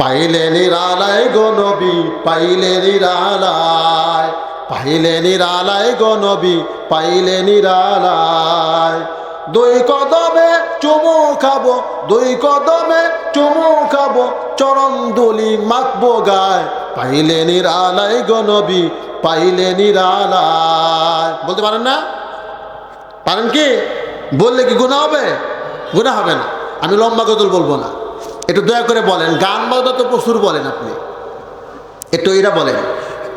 পাইলে নিরালায় গো নবী, পাইলে নিরালায়, পাইলে নিরালায় গো নবী, পাইলে নিরালায়। দুই কদমে চুমু খাবো, দুই কদমে চুমু খাবো, চরণ দুলি মাখবো গায়, পাইলে নিরালায় গো নবী, পাইলে নিরালায়। বলতে পারেন না? পারেন কি? বললে কি গুনাহ হবে? গুনাহ হবে না। আমি লম্বা গজল বলবো না, একটু দয়া করে বলেন। গান বাজনা তো প্রচুর বলেন আপনি, একটু এরা বলেন,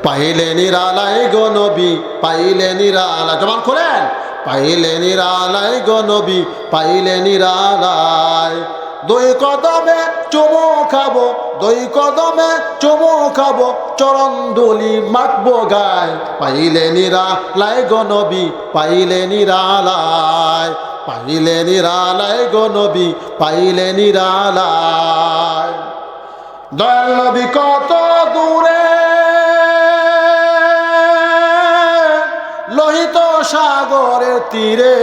পাইলে নিরালায় গো নবী, পাইলে নিরালায়। জবান খোলেন, পাইলে নিরালায় গো নবী, পাইলে নিরালায়। দুই কদমে চুমু খাবো, দুই কদমে চুমু খাবো, চরণ দুলি মাখবো গায়, পাইলে নিরালায় গো নবী, পাইলে নিরালায়, পাইলে নিরালায় গো নবী, পাইলে নিরালায়। দয়াল নবী কত দূরে, লোহিত সাগরের তীরে,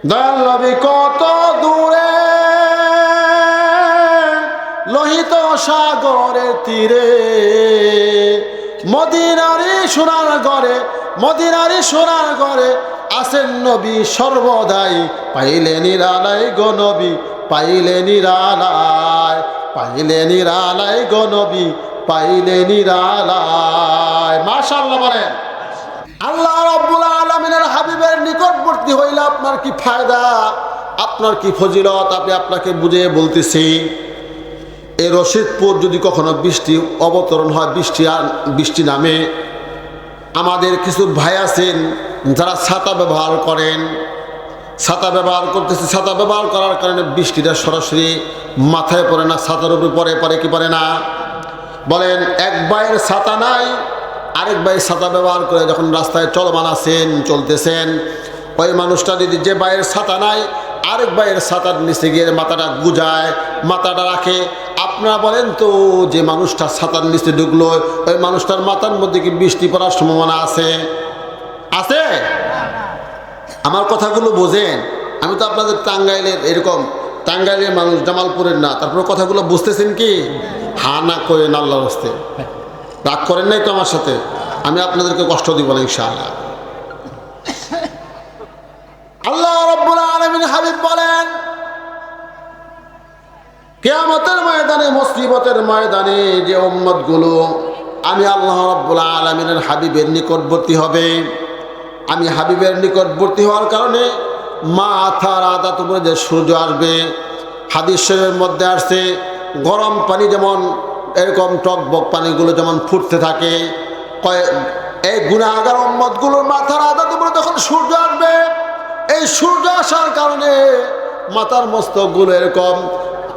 দয়াল নবী কত দূরে, লোহিত সাগরের তীরে, মদিনারি সোনার ঘরে, মদিনারি সোনার ঘরে আছেন নবী সর্বদাই, পাইলে নিরালায় গো নবী, পাইলে নিরালায়, পাইলে নিরালায় গো নবী, পাইলে নিরালায়। মাশাআল্লাহ বলেন। আল্লাহ রাব্বুল আলামিনের হাবিবের নিকটবর্তী হইলে আপনার কি ফায়দা, আপনার কি ফজিলত, আমি আপনাকে বুঝিয়ে বলতেছি। এই রশিদপুর যদি কখনো বৃষ্টি অবতরণ হয়, বৃষ্টি নামে, আমাদের কিছু ভাই আছেন যারা ছাতা ব্যবহার করেন, ছাতা ব্যবহার করতেছে, ছাতা ব্যবহার করার কারণে বৃষ্টিটা সরাসরি মাথায় পড়ে না, ছাতার উপরে পড়ে কি পড়ে না? বলেন, এক ভাইয়ের ছাতা নাই, আরেক ভাই ছাতা ব্যবহার করে যখন রাস্তায় চলমান আছেন, চলতেছেন, ওই মানুষটা যদি, যে ভাইয়ের ছাতা নাই, আরেক ভাইয়ের ছাতার নিচে গিয়ে মাথাটা গুজায়, মাথাটা রাখে, আপনারা বলেন তো, যে মানুষটা ছাতার নিচে ঢুকলো, ওই মানুষটার মাথার মধ্যে কি বৃষ্টি পড়ার সম্ভাবনা আছে? আছে? আমার কথাগুলো বোঝেন। আমি তো আপনাদের টাঙ্গাইলের, এরকম টাঙ্গাইলের মানুষ, জামালপুরের না, তারপরে কথাগুলো বুঝতেছেন কি? হা না করে না, আল্লাহর হস্তে রাগ করেন নাই তো আমার সাথে? আমি আপনাদেরকে কষ্ট দিব না ইনশাআল্লাহ। আল্লাহ রাব্বুল আলামিন হাবিব বলেন, কিয়ামতের ময়দানে, মুসিবতের ময়দানে যে উম্মতগুলো আমি আল্লাহ রাব্বুল আলামিনের হাবিবের নিকটবর্তী হবে, আমি হাবিবের নিকটবর্তী হওয়ার কারণে মাথার আদাত উপরে যে সূর্য আসবে, হাদিস শরীফের মধ্যে আসছে, গরম পানি যেমন এরকম টকবক পানিগুলো যেমন ফুটতে থাকে, এই গুনাহগার উম্মতগুলোর মাথার আদাত উপরে যখন সূর্য আসবে, এই সূর্য আসার কারণে মাথার মস্তকগুলো এরকম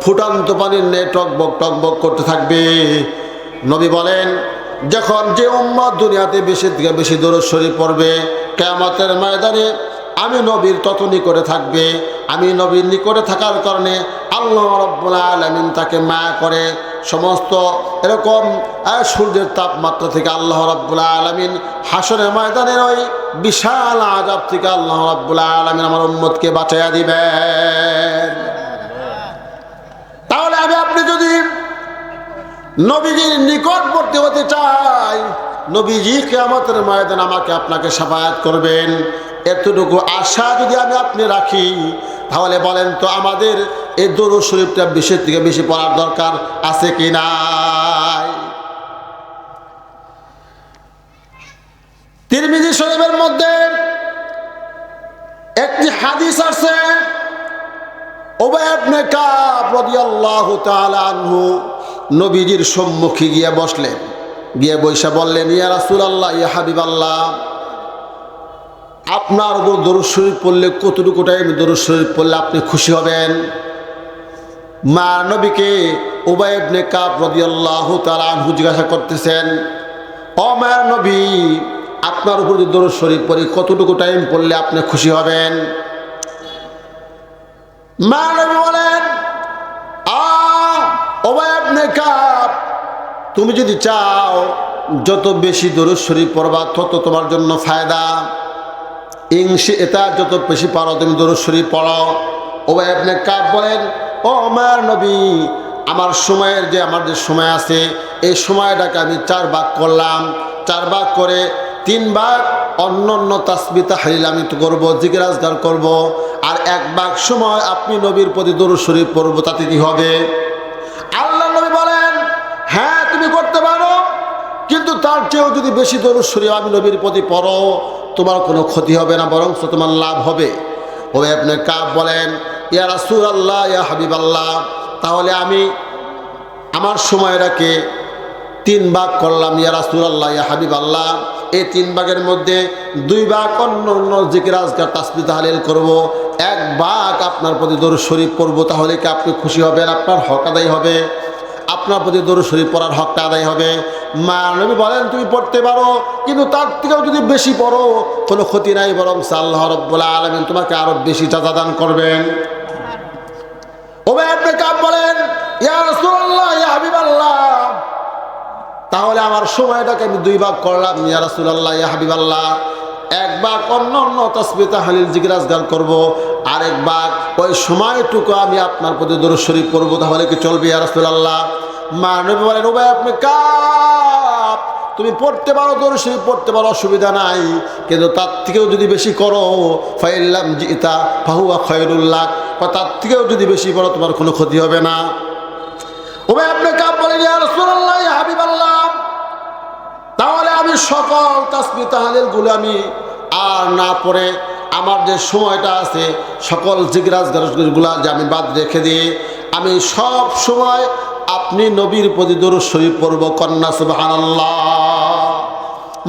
ফুটান্ত পানির নিয়ে টকবক টকবক করতে থাকবে। নবী বলেন, যখন যে উম্মত দুনিয়াতে বেশি থেকে বেশি দরুদ শরীফ পড়বে, কিয়ামতের ময়দানে আমি নবীর তত নিকটে থাকবে। আমি নবীর নিকটে থাকার কারণে আল্লাহ রাব্বুল আলামিন তাকে মায়া করে। সমস্ত এরকম সূর্যের তাপমাত্রা থেকে আল্লাহ রাব্বুল আলামিন হাসরের ময়দানের ওই বিশাল আযাব থেকে আল্লাহ রাব্বুল আলামিন আমার উম্মতকে বাঁচাইয়া দিবেন। তাহলে আপনি যদি নবীজির নিকটবর্তী হতে চাই, নবীজি কিয়ামতের ময়দানে আমাকে আপনাকে শাফায়াত করবেন, এতটুকু আশা যদি আপনি রাখি, তাহলে বলেন তো আমাদের এই দরুদ শরীফটা বেশি থেকে বেশি পড়ার দরকার আছে কি নাই? তিরমিজি শরীফের মধ্যে একটি হাদিস আছে, উবাই ইবনে কাব রাদিয়াল্লাহু তাআলা আনহু নবীজির সম্মুখে গিয়ে বসলেন, গিয়ে বৈশা বললেন, ইয়া রাসূলুল্লাহ, ইয়া হাবিবাল্লাহ, আপনার উপর দরুদ শরীফ পড়লে কতটুকু টাইম দরুদ শরীফ পড়লে আপনি খুশি হবেন? মা নবীকে উবাই ইবনে কাব রাদিয়াল্লাহু তাআলা আনহু জিজ্ঞাসা করতেছেন, ও মায়ের নবী, আপনার উপর যদি দরুদ শরীফ পড়ি কতটুকু টাইম পড়লে আপনি খুশি হবেন? মা নবী বলেন, উবাই ইবনে কাব, তুমি যদি চাও যত বেশি দরুদ শরীফ পড়বা তত তোমার জন্য ফায়দা। এটা যত বেশি পারো তুমি দরুদ শরীফ পড়ো। উবাই ইবনে কাব বলেন, ও মায়ের নবী, আমার যে সময় আছে এই সময়টাকে আমি 4 ভাগ করলাম। 4 ভাগ করে 3 ভাগ অন্য অন্য তাসবিহ তাহলিল আমি তো করবো, জিকির আজকার করবো, আর 1 ভাগ সময় আপনি নবীর প্রতি দরুদ শরীফ পড়বো। তাতে কি হবে? আল্লাহ নবী বলেন, হ্যাঁ তুমি করতে পারো, কিন্তু তার চেয়েও যদি বেশি দরুদ শরীফ আমি নবীর প্রতি পড়ো তোমার কোনো ক্ষতি হবে না, বরং তোমার লাভ হবে। ওই আপনি কাব বলেন, ইয়া রাসূলুল্লাহ, ইয়া হাবিবাল্লাহ, তাহলে আমি আমার সময়টাকে 3 ভাগ করলাম। ইয়া রাসূলুল্লাহ, ইয়া হাবিবাল্লাহ, এই 3 ভাগের মধ্যে 2 ভাগ অন্য অন্য জিকির আজকার তাসবিহ তাহলিল করব, 1 ভাগ আপনার প্রতি দরুদ শরীফ পড়ব। তাহলে কি আপনি খুশি হবেন? আপনার হক আদায় হবে, আপনার প্রতি দরুদ শরীফ পড়ার হকটা আদায় হবে। মা নবী বলেন, তুমি পড়তে পারো, কিন্তু তার থেকেও যদি বেশি পড়ো কোনো ক্ষতি নাই, বরং আল্লাহ রাব্বুল আলামিন তোমাকে আরো বেশি জাযা দান করবেন। উবাই ইবনে কাব বলেন, ইয়া রাসূলুল্লাহ, ইয়া হাবিবাল্লাহ, তাহলে আমার সময়টাকে আমি 2 ভাগ করলাম। ইয়া রাসূলুল্লাহ, ইয়া হাবিবাল্লাহ, 1 ভাগ অন্য অন্য তাসবিহ তাহলিল জিকির আজকার করব, আর 1 ভাগ ওই সময়টুকু আমি আপনার প্রতি দরুদ শরীফ পড়ব। তাহলে কি চলবে ইয়া রাসূলুল্লাহ? মা নবী বলেন, উবাই ইবনে কাব, তুমি পড়তে পারো, দরুদ শরীফ পড়তে পারো, অসুবিধা নাই, কিন্তু তার থেকেও যদি বেশি করো ফাইল্লাম জিতা ফাহুয়া খায়রুল লাক, তার থেকেও যদি বেশি পড়ো তোমার কোনো ক্ষতি হবে না। উবাই ইবনে কাব বলেন, ইয়া রাসূলুল্লাহ, ইয়া হাবিবাল্লাহ, তাহলে আমি সকল তাসবিহ তাহলিল গুলো আমি আর না পড়ে আমার যে সময়টা আছে সকল জিকির আজকার গুলা যে আমি বাদ রেখে দিয়ে আমি সব সময় আপনি নবীর প্রতি দরুদ শরীফ পড়ব। কন্যা সুবহানাল্লাহ।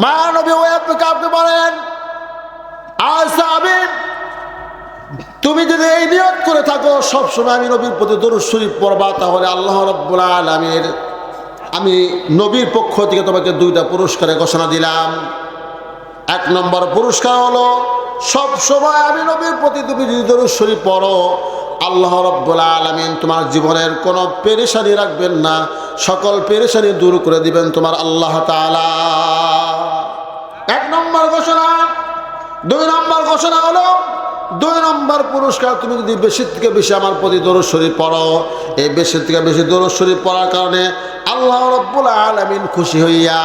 মা নবী ওই আপনি বলেন, আসাবি, তুমি যদি এই নিয়ত করে থাকো সব সময় আমি নবীর প্রতি দরুদ শরীফ পড়বা, তাহলে আল্লাহ রাব্বুল আলামিন আমি নবীর পক্ষ থেকে তোমাকে 2টা পুরস্কারের ঘোষণা দিলাম। 1 নম্বর পুরস্কার হলো, সব সময় আমি নবীর প্রতি তুমি যদি দরুদ শরীফ পড়ো আল্লাহ রাব্বুল আলামিন তোমার জীবনের কোনো পেরেশানি রাখবেন না, সকল পেরেশানি দূর করে দিবেন তোমার আল্লাহ তাআলা। 1 নম্বর ঘোষণা। 2 নম্বর ঘোষণা হলো, 2 নম্বর পুরস্কার, তুমি যদি বেশি থেকে বেশি আমার প্রতি দরুদ শরীফ পড়ো, এই বেশি থেকে বেশি দরুদ শরীফ পড়ার কারণে আল্লাহ রাব্বুল আলামিন খুশি হইয়া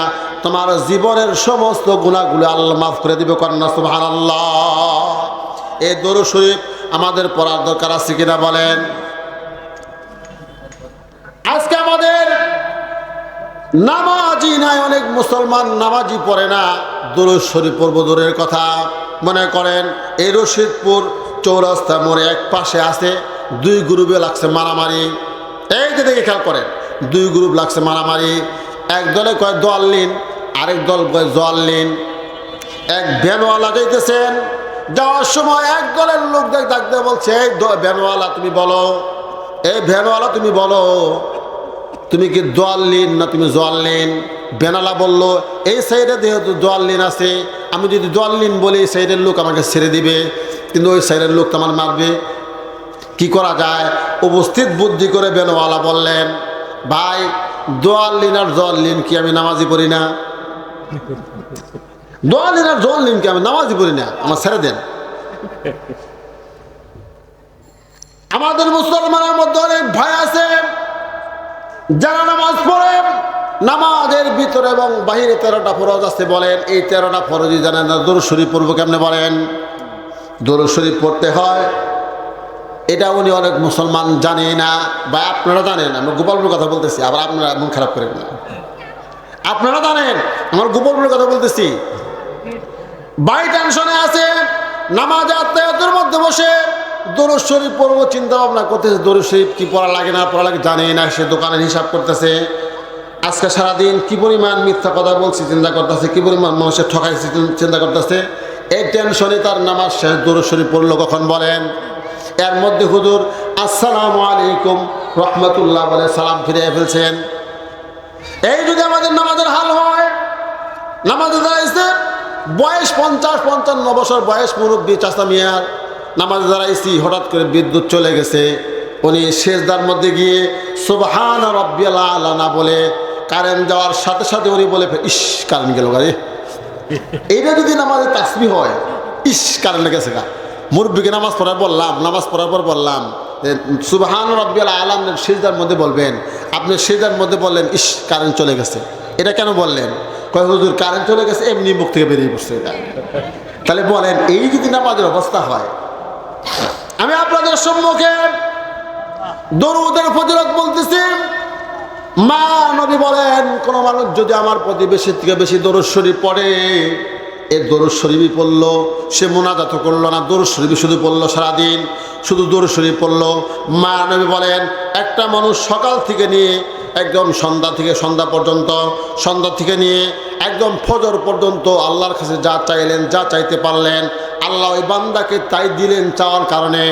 তোমার জীবনের সমস্ত গুনাহগুলো আল্লাহ মাফ করে দিবে। কন্যা সুবহানাল্লাহ। এই দরুদ শরীফ আমাদের পড়ার দরকার আছে কিনা বলেন? আজকে আমাদের নামাজি নাই, অনেক মুসলমান নামাজি পড়ে না, দরুদ শরীফ পড়ব দূরের কথা। মনে করেন এই রশিদপুর চৌরাস্তা মোড়ে এক পাশে আছে 2 গ্রুপে লাগছে মারামারি। এই যে দেখে খেয়াল করেন, 2 গ্রুপ লাগছে মারামারি। এক দলে কয় দোয়াল্লিন, আরেক দল কয় জোয়াল্লিন। এক ভ্যানওয়ালা যাইতেছেন, যাওয়ার সময় এক দলের লোক ডাকতে বলছে, এই ভ্যানওয়ালা তুমি বলো, এই ভ্যানওয়ালা তুমি বলো, তুমি কি দোয়াল্লিন না তুমি জোয়াল্লিন? ভ্যানওয়ালা বলল, এই সাইডে যেহেতু দোয়াল্লিন আছে, আমি যদি দোয়াল্লিন বলি এই সাইডের লোক আমাকে ছেড়ে দিবে, কিন্তু ওই সাইডের লোক তো আমার মারবে। কি করা যায়? উপস্থিত বুদ্ধি করে ভ্যানওয়ালা বললেন, ভাই দোয়াল্লিন আর জোয়াল্লিন কি আমি নামাজি পড়ি না? দোয়াল্লিন আর জোয়াল্লিন কি আমি নামাজি পড়ি না? আমার ছেড়ে দেন। আমাদের মুসলমানের মধ্যে অনেক ভাই আছে যারা নামাজ পড়ে, নামাজের ভিতরে এবং বাহিরে 13টা ফরজ আছে। বলেন এই 13টা ফরজই জানেন না, দরুদ শরীফ পড়বো কেমনে? বলেন দরুদ শরীফ পড়তে হয়, এটা উনি অনেক মুসলমান জানে না। বা আপনারা জানেন, আমরা গোপালপুর কথা বলতেছি, আবার আপনারা মন খারাপ করেন না। আপনারা জানেন আমার গোপালপুরের কথা বলতেছি। ভাই টেনশনে আছে, নামাজ আত্মায়াতের মধ্যে বসে দরুদ শরীফ পড়বো চিন্তা ভাবনা করতেছে, দরুদ শরীফ কি পড়া লাগে না পড়া লাগে জানে না, সে দোকানের হিসাব করতেছে। আজকে সারাদিন কি পরিমাণ মিথ্যা কথা বলছি চিন্তা করতেছে, কি পরিমাণ মানুষের ঠকাইছি চিন্তা করতেছে। এই টেনশনে তার নামাজ শেষ, দরুদ শরীফ পড়লো কখন বলেন? এর মধ্যে হুজুর আসসালামু আলাইকুম রহমতুল্লাহ বলে সালাম ফিরিয়ে ফেলছেন। এই যদি আমাদের নামাজের হাল হয়, নামাজে দাঁড়াইছে বয়স 50-55 বছর বয়স, মুরব্বী চাচা মিয়ার নামাজে দাঁড়াইছি, হঠাৎ করে বিদ্যুৎ চলে গেছে। উনি সেজদার মধ্যে গিয়ে সুবহান রাব্বিয়াল আলা না বলে কারেন্ট যাওয়ার সাথে সাথে উনি বলে, ইস কারেন্ট গেল গাড়ি। এইটা যদি নামাজে তাসবিহ হয়, ইস কারেন্ট গেছে গা। মুরব্বীকে নামাজ পড়ার বললাম, নামাজ পড়ার পর বললাম, সুবহান রাব্বিয়াল আলার সিজদার মধ্যে বলবেন, আপনি সিজদার মধ্যে বললেন ইস কারেন্ট চলে গেছে, এটা কেন বললেন? কয় হুজুর কারেন্ট চলে গেছে, এমনি মুখ থেকে বেরিয়ে পড়ছে এটা। তাহলে বলেন এই যদি নামাজের অবস্থা হয়। আমি আপনাদের সম্মুখে দরুদের ফজিলত বলতেছি। মা নবী বলেন, কোন মানুষ যদি আমার প্রতি বেশি থেকে বেশি দরুদ শরীফ পড়ে, এই দরুদ শরীফই পড়লো, সে মোনাজাত করলো না, দরুদ শরীফই শুধু পড়লো, সারাদিন শুধু দরুদ শরীফ পড়লো। মা নবী বলেন, একটা মানুষ সকাল থেকে নিয়ে একদম সন্ধ্যা পর্যন্ত, সন্ধ্যা থেকে নিয়ে একদম ফজর পর্যন্ত আল্লাহর কাছে যা চাইলেন, যা চাইতে পারলেন, আল্লাহ ওই বান্দাকে তাই দিলেন চাওয়ার কারণে।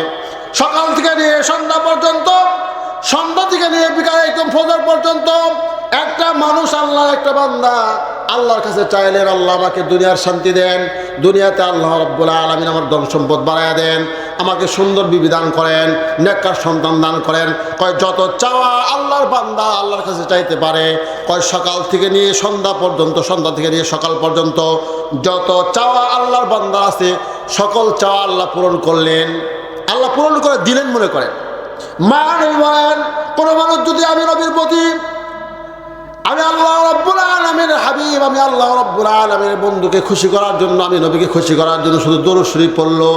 সকাল থেকে নিয়ে সন্ধ্যা পর্যন্ত, সন্ধ্যা থেকে নিয়ে বিকালে একদম ফজর পর্যন্ত একটা মানুষ, আল্লাহর একটা বান্দা আল্লাহর কাছে চাইলেন, আল্লাহ আমাকে দুনিয়ার শান্তি দেন, দুনিয়াতে আল্লাহ রাব্বুল আলামিন আমার ধন সম্পদ বাড়াইয়া দেন, আমাকে সুন্দর বিবি দান করেন, নেককার সন্তান দান করেন। কয় যত চাওয়া আল্লাহর বান্দা আল্লাহর কাছে চাইতে পারে, কয় সকাল থেকে নিয়ে সন্ধ্যা পর্যন্ত, সন্ধ্যা থেকে নিয়ে সকাল পর্যন্ত যত চাওয়া আল্লাহর বান্দা আছে, সকল চাওয়া আল্লাহ পূরণ করলেন, আল্লাহ পূরণ করে দিলেন মনে করেন। মা নবী বলেন, কোন মানুষ যদি আমি নবীর প্রতি, আমি আল্লাহ রাব্বুল আলামিনের হাবিব, আমি আল্লাহ রাব্বুল আলামিনের বন্ধুকে খুশি করার জন্য, আমি নবীকে খুশি করার জন্য শুধু দরুদ শরীফ পড়লো,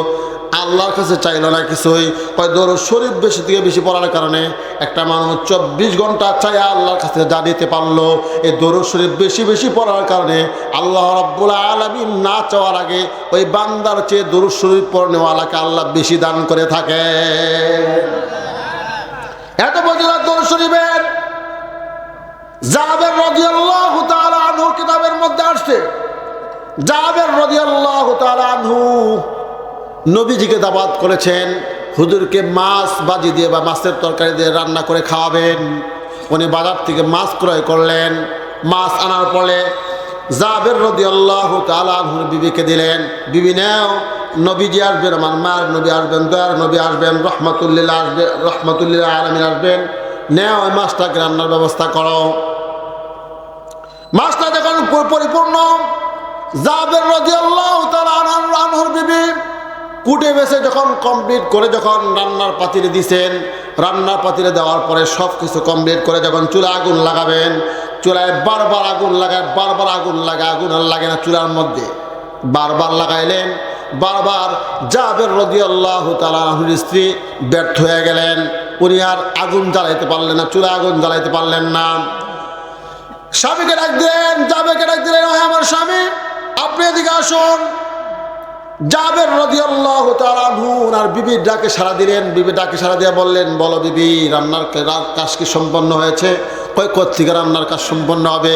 আল্লাহর কাছে চাইল না কিছুই, ওই দরুদ শরীফ বেশি থেকে বেশি পড়ার কারণে একটা মানুষ 24 ঘন্টা চাই আল্লাহর কাছে যা দিতে পারলো, এই দরুদ শরীফ বেশি বেশি পড়ার কারণে আল্লাহ রাব্বুল আলামিন না চাওয়ার আগে ওই বান্দার চেয়ে দরুদ শরীফ পড়নেওয়ালাকে আল্লাহ বেশি দান করে থাকে। এত ফজিলত দরুদ শরীফের। জাবের রাদিয়াল্লাহু তাআলা আনহু কিতাবের মধ্যে আসছে, জাবের রাদিয়াল্লাহু তাআলা আনহু নবীজিকে দাওয়াত করেছেন, হুজুরকে মাছ বাজি দিয়ে বা মাছের তরকারি দিয়ে রান্না করে খাওয়াবেন। উনি বাজার থেকে মাছ ক্রয় করলেন, মাছ আনার পরে জাবের রাদিয়াল্লাহু তাআলা আনহুর বিবিকে দিলেন, বিবি নাও, নবীজি আসবেন, আমার মার নবী আসবেন, দয়ার নবী আসবেন, রহমাতুল্লিল আসবেন, রহমাতুল্লিল আলামিন আসবেন, নেও ওই মাছটাকে রান্নার ব্যবস্থা করো। মাছটা যখন পরিপূর্ণ, জাবের রাদিয়াল্লাহু তাআলা আনহুর বিবি কুটে বেছে যখন কমপ্লিট করে যখন রান্নার পাতিলে দিছেন, রান্নার পাতিলে দেওয়ার পরে সব কিছু কমপ্লিট করে যখন চুলায় আগুন লাগাবেন, চুলায় বারবার আগুন লাগায়, বারবার আগুন লাগায়, আগুন আর লাগে না চুলার মধ্যে, বারবার লাগাইলেন, বারবার জাবের রাদিয়াল্লাহু তাআলা আনহুর স্ত্রী ব্যর্থ হয়ে গেলেন, উনি আর আগুন জ্বালাইতে পারলেন না, চুলায় আগুন জ্বালাইতে পারলেন না। স্বামীকে ডাক দিলেন, জাবেরকে ডাক দিলেন, আমার স্বামী আপনি এদিকে আসুন। জাবের রাদিয়াল্লাহু তাআলা আনহু আর বিবির ডাকে সাড়া দিলেন, বিবি ডাকে সাড়া দিয়ে বললেন, বলো বিবি, রান্নার কাজ কি সম্পন্ন হয়েছে? কই কোত্থেকে রান্নার কাজ সম্পন্ন হবে?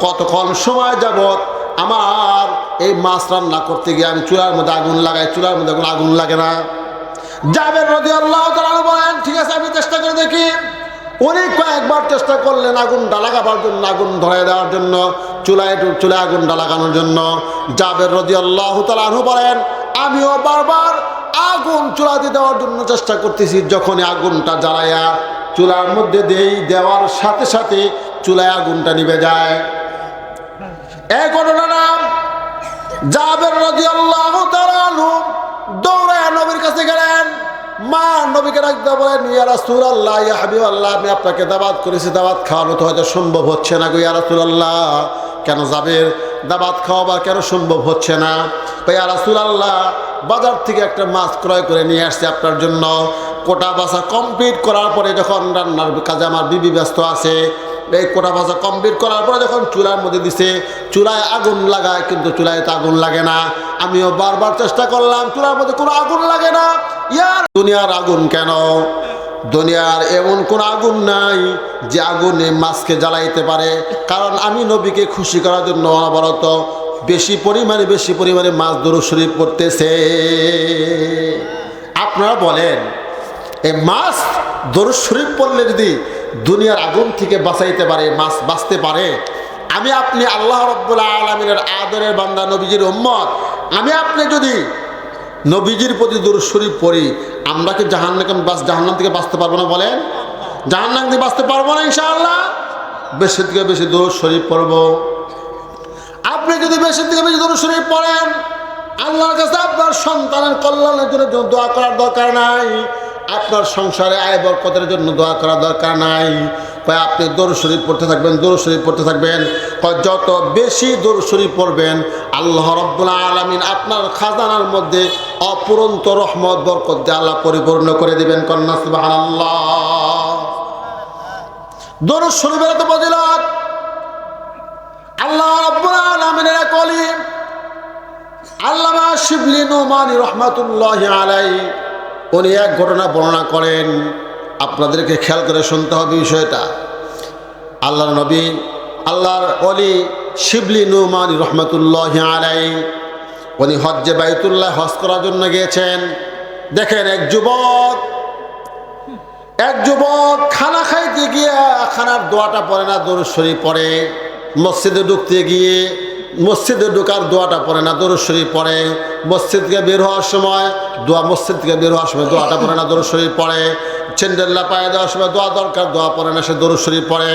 কতক্ষণ সময় যাবত আমার এই মাছ রান্না করতে গিয়ে আমি চুলার মধ্যে আগুন লাগাই, চুলার মধ্যে কোনো আগুন লাগে না। জাবের রাদিয়াল্লাহু তাআলা বলেন, ঠিক আছে আমি চেষ্টা করে দেখি। উনি কয়েকবার চেষ্টা করলেন আগুনটা লাগাবার জন্য, আগুন ধরাই দেওয়ার জন্য, চুলায় আগুনটা লাগানোর জন্য। জাবের রাদিয়াল্লাহু তাআলা আনহু বলেন, আমিও বারবার আগুন চুলাতে দেওয়ার জন্য চেষ্টা করতেছি, যখন আগুনটা জ্বালাইয়া চুলার মধ্যে দেওয়ার সাথে সাথে চুলায় আগুনটা নিভে যায়। এই ঘটনাটা জাবের রাদিয়াল্লাহু তাআলা আনহু দৌড়ায় নবীর কাছে গেলেন, মা নবীকে ডাকতে বলেন, ইয়া রাসূলুল্লাহ, ইয়া হাবিবাল্লাহ, আমি আপনাকে দাওয়াত করেছি, দাওয়াত খাওয়ানো তো হয়তো সম্ভব হচ্ছে না গো ইয়া রাসূলুল্লাহ। কেন জাবের, দাওয়াত খাওয়াবা কেন সম্ভব হচ্ছে না? ইয়া রাসূলুল্লাহ, বাজার থেকে একটা মাছ ক্রয় করে নিয়ে আসছে আপনার জন্য, কোটা বাছা কমপ্লিট করার পরে যখন রান্নার কাজে আমার বিবি ব্যস্ত আছে, এই কোটা ভাজা কমপ্লিট করার পরে যখন চুলার মধ্যে দিছে, চুলায় আগুন লাগায়, কিন্তু চুলায় তো আগুন লাগে না। আমিও বারবার চেষ্টা করলাম, চুলার মধ্যে কোনো আগুন লাগে না। ইয়ার দুনিয়ার আগুন কেন? দুনিয়ার এমন কোন আগুন নাই যে আগুনে মাছকে জ্বালাইতে পারে, কারণ আমি নবীকে খুশি করার জন্য অনবরত বেশি পরিমাণে মাছ দরুদ শরীফ পড়তেছে। আপনারা বলেন, এই মাছ দরুদ শরীফ পড়লে যদি দুনিয়ার আগুন থেকে বাঁচাইতে পারে, মাছ বাঁচতে পারে, আমি আপনি আল্লাহ রাব্বুল আলামিনের আদরের বান্দা, নবীজির উম্মত, আমি আপনি যদি নবীজির প্রতি দরুদ শরীফ পড়ি, আমরা কি জাহান্নাম থেকে বাঁচতে পারবো না? বলেন, জাহান্নাম থেকে বাঁচতে পারবো না ইনশাআল্লাহ? বেশি থেকে বেশি দরুদ শরীফ পড়ব। আপনি যদি বেশি থেকে বেশি দরুদ শরীফ পড়েন, আল্লাহর কাছে আপনার সন্তানের কল্যাণের জন্য দোয়া করার দরকার নাই। আপনার সংসারে আয় বরকতের জন্য দোয়া করা দরকার নাই। কয় আপনি দরুদ শরীফ পড়তে থাকবেন, দরুদ শরীফ পড়তে থাকবেন। কয় যত বেশি দরুদ শরীফ পড়বেন আল্লাহ রাব্বুল আলামিন আপনার খাজানার মধ্যে অপুরন্ত রহমত বরকত দিয়ে আল্লাহ পরিপূর্ণ করে দিবেন। কন্যা সুবহানাল্লাহ। দরুদ শরীফের এত ফজিলত, আল্লাহ রাব্বুল আলামিনের এক ওলি আল্লামা শিবলি নোমানী রহমাতুল্লাহি আলাইহি উনি এক ঘটনা বর্ণনা করেন। আপনাদেরকে খেয়াল করে শুনতে হবে বিষয়টা। আল্লাহর নবী, আল্লাহর ওলি শিবলি নোমানী রহমাতুল্লাহি আলাইহি উনি হজ্জে বাইতুল্লাহ হজ করার জন্য গিয়েছেন। দেখেন এক যুবক খানা খাইতে গিয়ে খানার দোয়াটা পড়ে না, দরুদ শরীফ পড়ে। মসজিদে ঢুকতে গিয়ে মসজিদে ঢোকার দোয়াটা পড়ে না, দরুদ শরীফ পড়ে। মসজিদ থেকে বের হওয়ার সময় মসজিদ থেকে বের হওয়ার সময় দোয়াটা পড়ে না, দরুদ শরীফ পড়ে। ছেন্ডেল্লা পায়ে দেওয়ার সময় দোয়া দরকার, দোয়া পড়ে না, সে দরুদ শরীফ পড়ে।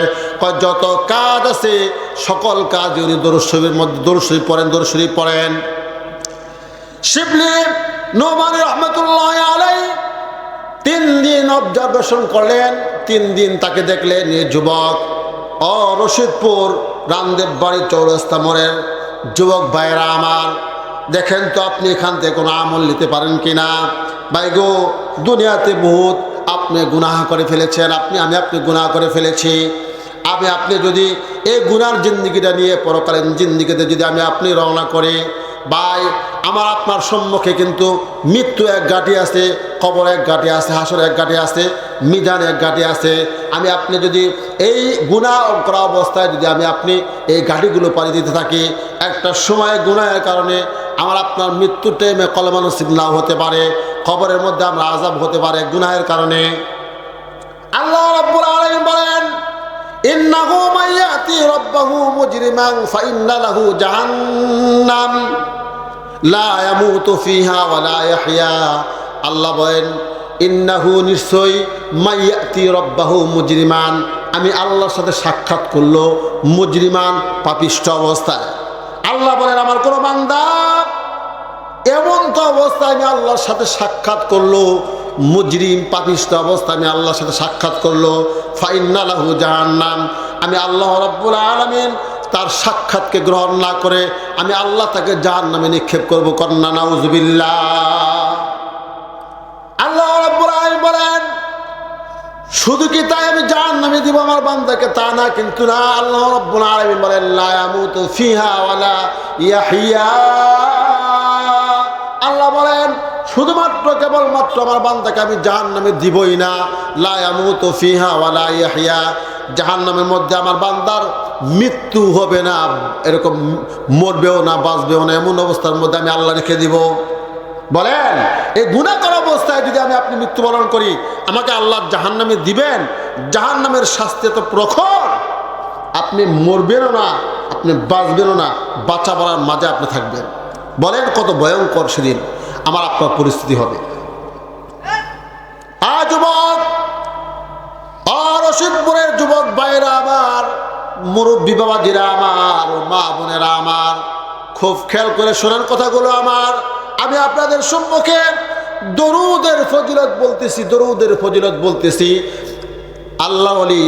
যত কাজ আছে সকল কাজ উনি দরুদ শরীফের মধ্যে দরুদ শরীফ পড়েন, দরুদ শরীফ পড়েন। শিবলি নোমানী রহমাতুল্লাহি আলাইহি 3 দিন অবজারভেশন করলেন। 3 দিন তাকে দেখলেন এই যুবক রশিদপুর রামদেব বাড়ি চৌরাস্তা মোড়ের যুবক ভাইরা আমার, দেখেন তো আপনি এখান থেকে কোনো আমল নিতে পারেন কিনা। ভাই গো, দুনিয়াতে বহুত আপনি গুনাহ করে ফেলেছেন, আপনি গুনাহ করে ফেলেছি। আপনি যদি এই গুনার জিন্দিগিটা নিয়ে পরকালীন জিন্দিগিতে যদি আপনি রওনা করি, ভাই আমার আপনার সম্মুখে কিন্তু মৃত্যু এক ঘাটি আছে, কবর এক ঘাটি আছে, হাসর এক ঘাটি আছে, মিজান এক ঘাটি আছে। আপনি যদি এই গুনাহ করা অবস্থায় যদি আপনি এই ঘাটিগুলো পাড়ি দিতে থাকি, একটা সময় গুনাহের কারণে আমার আপনার মৃত্যুর টাইমে কলমা নসিব নাও হতে পারে, কবরের মধ্যে আমরা আযাব হতে পারে গুনাহের কারণে। আল্লাহ রাব্বুল আলামিন বলেন, ইন্নাহু মাইয়াতি রাব্বাহু মুজরিমান ফাইন্না লাহু জাহান্নাম লা ইয়ামুতু ফিহা ওয়া লা ইয়াহইয়া। আল্লাহ বলেন, ইন্নাহু নিশ্চয় মাইয়াতি রাব্বাহু মুজরিমান, আমি আল্লাহর সাথে সাক্ষাৎ করলো মুজরিমান পাপিষ্ঠ অবস্থায়। আল্লাহ বলেন আমার কোনো বান্দা এমন তো অবস্থায় আমি আল্লাহর সাথে সাক্ষাৎ করলো, মুজরিম পাপিষ্ঠ অবস্থায় আমি আল্লাহর সাথে সাক্ষাৎ করলো, ফাইন্না লাহু জাহান্নাম, আমি আল্লাহ রাব্বুল আলামিন তার সাক্ষাৎকে গ্রহণ না করে আমি আল্লাহ তাকে জাহান্নামে নিক্ষেপ করবো। কন্না নাউযুবিল্লাহ। আল্লাহ রাব্বুল আলামিন বলেন, শুধু কি তাই আমি জাহান্নামে দিব আমার বান্দাকে, তা না, কিন্তু না। আল্লাহ রাব্বুল আলামিন বলেন, লা ইয়ামুতু ফিহা ওয়া লা ইয়াহইয়া। আল্লাহ বলেন শুধুমাত্র কেবলমাত্র আমার বান্দাকে আমি জাহান্নামে দিবই না, লা ইয়ামুতু ফিহা ওয়া লা ইয়াহইয়া, জাহান্নামের মধ্যে আমার বান্দার মৃত্যু হবে না, এরকম মরবেও না, বাঁচবেও না, এমন অবস্থার মধ্যে আমি আল্লাহ রেখে দিব। বলেন এই গুনাহ করা অবস্থায় যদি আপনি মৃত্যুবরণ করি, আমাকে আল্লাহ জাহান্নামে দিবেন? জাহান্নামের শাস্তি তো প্রখর, আপনি মরবেনও না, আপনি বাঁচবেনও না, বাঁচা বলার মাঝে আপনি থাকবেন। বলেন কত ভয়ঙ্কর সেদিন আমার আপনার পরিস্থিতি হবে। যুবক, রশিদপুরের যুবক ভাইরা আমার, মুরব্বী বাবাজিরা আমার, মা বোনেরা আমার, খুব খেয়াল করে শোনেন কথাগুলো আমার। আমি আপনাদের সম্মুখে দরুদের ফজিলত বলতেছি, দরুদের ফজিলত বলতেছি। আল্লাহ ওলি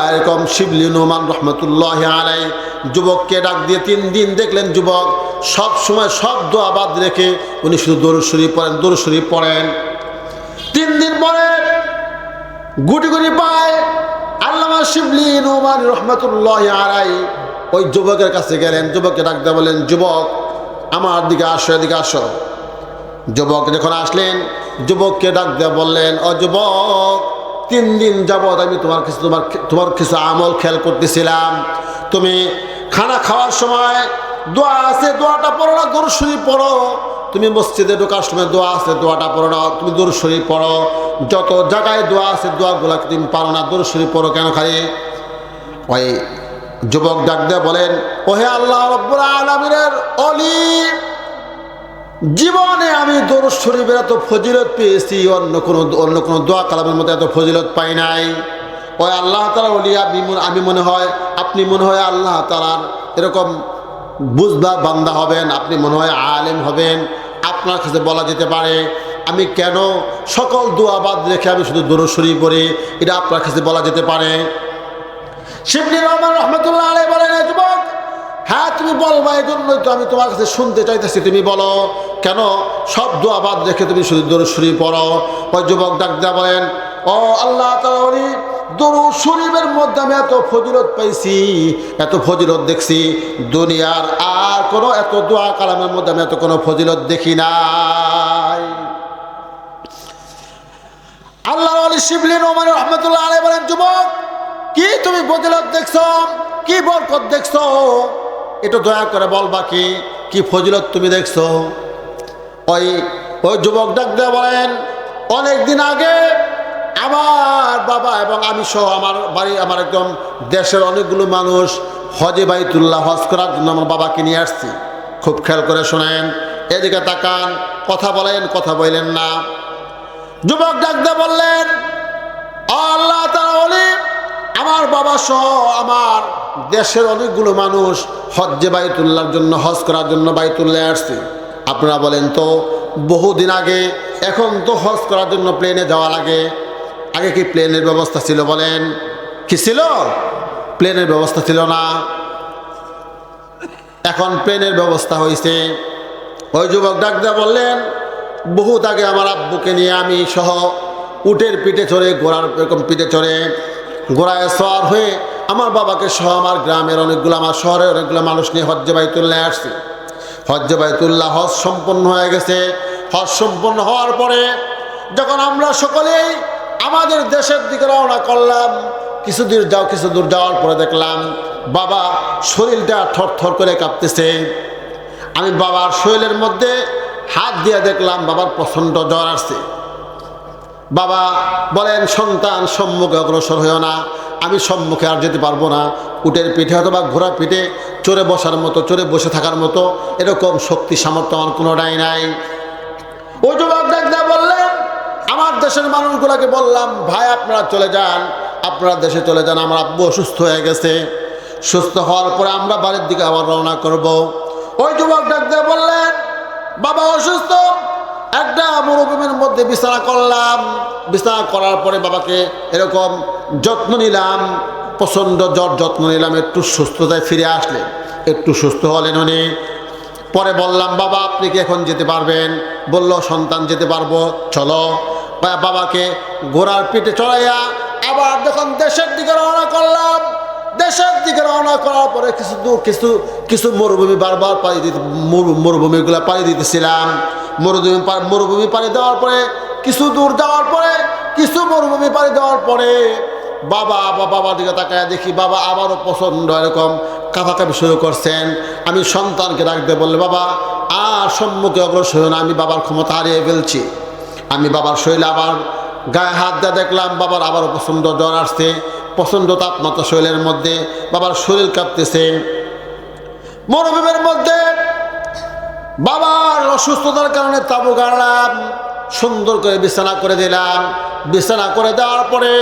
এরকম শিবলি নোমান রহমতুল্লাহি আলাইহি যুবককে ডাক দিয়ে 3 দিন দেখলেন যুবক সব সময় সব দোয়া বাদ রেখে উনি শুধু দরুদ শরীফ পড়েন, দরুদ শরীফ পড়েন। 3 দিন পরে গুটি গুটি পায় আল্লামা শিবলি নোমান রহমতুল্লাহি আলাইহি ওই যুবকের কাছে গেলেন। যুবককে ডাক দিয়ে বলেন, যুবক আমার দিকে আসো, এদিকে আসো। যুবক যখন আসলেন, যুবককে ডাক দিয়ে বললেন, ও যুবক, 3 দিন যাবৎ আমি তোমার কিছু আমল খেয়াল করতেছিলাম। তুমি খানা খাওয়ার সময় দোয়া আছে, দোয়াটা পড়ো না, দরুদ শরীফ পড়ো। তুমি মসজিদে ঢোকার সময় দোয়া আছে, দোয়াটা পড়ো না, তুমি দরুদ শরীফ পড়ো। যত জায়গায় দোয়া আছে দোয়াগুলোকে তুমি পারো না, দরুদ শরীফ পড়ো কেন খালি? ওই যুবক ডাক দিয়ে বলেন, ওহে আল্লাহ রাব্বুল আলামিনের ওলি, জীবনে আমি দরুদ শরীফের এত ফজিলত পেয়েছি, অন্য কোনো দোয়া কালামের মধ্যে এত ফজিলত পাই নাই। ওই আল্লাহ তাআলা ওলি, আমি মনে হয় আপনি মনে হয় আল্লাহ তাআলার এরকম বুঝবা বান্দা হবেন, আপনি মনে হয় আলেম হবেন। আপনার কাছে বলা যেতে পারে আমি কেন সকল দোয়া বাদ রেখে আমি শুধু দুরূদ শরীফ পড়ি? এটা আপনার কাছে বলা যেতে পারে। শিবলি রহমান রহমতুল্লাহ আলাইহি বলেন, যুবক, হ্যাঁ তুমি বলবা, এই জন্যই তো আমি তোমার কাছে শুনতে চাইতেছি, তুমি বলো কেন সব দোয়া বাদ রেখে তুমি শুধু দুরূদ শরীফ পড়ো? ওই যুবক ডাক দেয়া বলেন, ও আল্লাহ তাআলা ওলি, দুরূদ শরীফের মধ্যে আমি এত ফজিলত পাইছি, এত ফজিলত দেখছি, দুনিয়ার আর কোনো এত দোয়া কালামের মধ্যে আমি এত কোনো ফজিলত দেখি নাই। আল্লাহ ওলি শিবলি রহমান রহমতুল্লাহ আলাইহি বলেন, যুবক, কি তুমি ফজিলত দেখছো, কি বরকত দেখছো? এটা দয়া করে বলবা, কি ফজিলত তুমি দেখছো? ওই যুবক ডাক দেয়া বলেন, অনেক দিন আগে আমার বাবা এবং আমি সহ আমার বাড়ি, আমার একদম দেশের অনেকগুলো মানুষ হজে বাইতুল্লাহ হজ করার জন্য আমার বাবাকে নিয়ে আসছি। খুব খেয়াল করে শোনেন, এদিকে তাকান, কথা বলেন, কথা বললেন না। যুবক ডাক দেয়া বললেন, আল্লাহ তাআলা ওলি, আমার বাবা সহ আমার দেশের অনেকগুলো মানুষ হজ্জে বাইতুল্লাহর জন্য, হজ করার জন্য বাইতুল্লাহ আসছে। আপনারা বলেন তো, বহুদিন আগে, এখন তো হজ করার জন্য প্লেনে যাওয়া লাগে। আগে কি প্লেনের ব্যবস্থা ছিল? বলেন, কি ছিল? প্লেনের ব্যবস্থা ছিল না, এখন প্লেনের ব্যবস্থা হয়েছে। ওই যুবক ডাক দেয়া বললেন, বহুত আগে আমার আব্বুকে নিয়ে আমি সহ উটের পিঠে চড়ে, ঘোড়ার এরকম পিঠে চড়ে, ঘোড়ায় সওয়ার হয়ে আমার বাবাকে সহ আমার গ্রামের অনেকগুলো, আমার শহরের অনেকগুলো মানুষ নিয়ে হজ্জে বাইতুল্লাহ আসছি। হজ্জে বাইতুল্লাহ হজ সম্পন্ন হয়ে গেছে। হজ সম্পন্ন হওয়ার পরে যখন আমরা সকলেই আমাদের দেশের দিকে রওনা করলাম, কিছু দূর যাওয়ার পরে দেখলাম বাবা শরীরটা থরথর করে কাঁপতেছে। আমি বাবার শরীরের মধ্যে হাত দিয়ে দেখলাম বাবার প্রচণ্ড জ্বর আসছে। বাবা বলেন, সন্তান, সম্মুখে অগ্রসর হয়েও না, আমি সম্মুখে আর যেতে পারবো না। উটের পিঠে অথবা ঘোড়ার পিঠে চড়ে বসার মতো, চড়ে বসে থাকার মতো এরকম শক্তি সামর্থ্য আমার কোনোটাই নাই। ওই যুবক ডাক দেয়া বললেন, আমার দেশের মানুষগুলোকে বললাম, ভাই আপনারা চলে যান, আপনারা দেশে চলে যান, আমার আব্বু অসুস্থ হয়ে গেছে, সুস্থ হওয়ার পরে আমরা বাড়ির দিকে আবার রওনা করব। ওই যুবক ডাক দেয়া বললেন, বাবা অসুস্থ, একটা মরুভূমির মধ্যে বিছানা করলাম। বিছানা করার পরে বাবাকে এরকম যত্ন নিলাম, প্রচণ্ড জ্বর, যত্ন নিলাম, একটু সুস্থতায় ফিরে আসলেন, একটু সুস্থ হলেন উনি। পরে বললাম, বাবা আপনি কি এখন যেতে পারবেন? বলল, সন্তান যেতে পারবো, চলো। বাবাকে ঘোড়ার পিঠে চড়াইয়া আবার যখন দেশের দিকে রওনা করলাম, দেশের দিকে রওনা করার পরে কিছু দূর কিছু মরুভূমি বারবার পাড়ি দিতে, মরুভূমিগুলো পাড়ি দিতেছিলাম। মরুভূমি পাড়ি দেওয়ার পরে কিছু দূর যাওয়ার পরে, কিছু মরুভূমি পাড়ি দেওয়ার পরে বাবার দিকে তাকায় দেখি বাবা আবারও প্রচণ্ড এরকম কাঁপাকাঁপি শুরু করছেন। আমি সন্তানকে ডাকতে বললে, বাবা আর সম্মুখে অগ্রসর হয়ে না, আমি বাবার ক্ষমতা হারিয়ে ফেলছি। আমি বাবার শরীরে আবার গায়ে হাত দিয়ে দেখলাম বাবার আবারও প্রচণ্ড জ্বর আসছে, প্রচণ্ড তাপমাত্রা শরীরের মধ্যে, বাবার শরীর কাঁপতেছে। মরুভূমির মধ্যে বাবার অসুস্থতার কারণে তাঁবু গাড়লাম, সুন্দর করে বিছানা করে দিলাম। বিছানা করে দেওয়ার পরে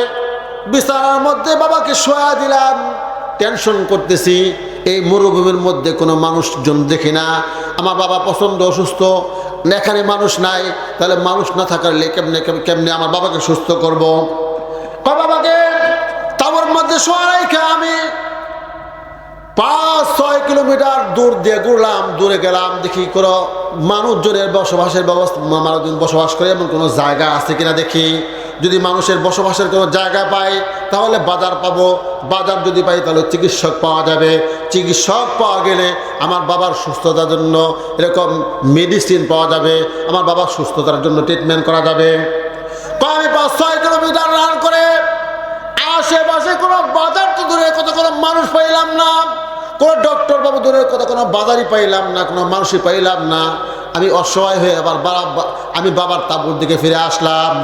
বিছানার মধ্যে বাবাকে শোয়া দিলাম। টেনশন করতেছি, এই মরুভূমির মধ্যে কোনো মানুষজন দেখি না, আমার বাবা প্রচণ্ড অসুস্থ, এখানে মানুষ নাই, তাহলে মানুষ না থাকলে কেমনে আমার বাবাকে সুস্থ করব? বাবাকে তাঁবুর মধ্যে শোয়া রেখে আমি 5-6 কিলোমিটার দূর দিয়ে ঘুরলাম। দূরে গেলাম, দেখি কোনো মানুষজনের বসবাসের ব্যবস্থা, মানুষজন বসবাস করে এমন কোনো জায়গা আছে কিনা দেখি। যদি মানুষের বসবাসের কোনো জায়গা পাই তাহলে বাজার পাবো, বাজার যদি পাই তাহলে চিকিৎসক পাওয়া যাবে, চিকিৎসক পাওয়া গেলে আমার বাবার সুস্থতার জন্য এরকম মেডিসিন পাওয়া যাবে, আমার বাবার সুস্থতার জন্য ট্রিটমেন্ট করা যাবে। আমি 5-6 কিলোমিটার রান করে আশেপাশে কোনো বাজার তো দূরে কত, কোনো মানুষ পাইলাম না, কোনো ডক্টর বাবু দূরের কথা, কোনো বাজারই পাইলাম না, কোনো মানুষই পাইলাম না। আমি অসহায় হয়ে আবার আমি বাবার তাঁবুর দিকে ফিরে আসলাম।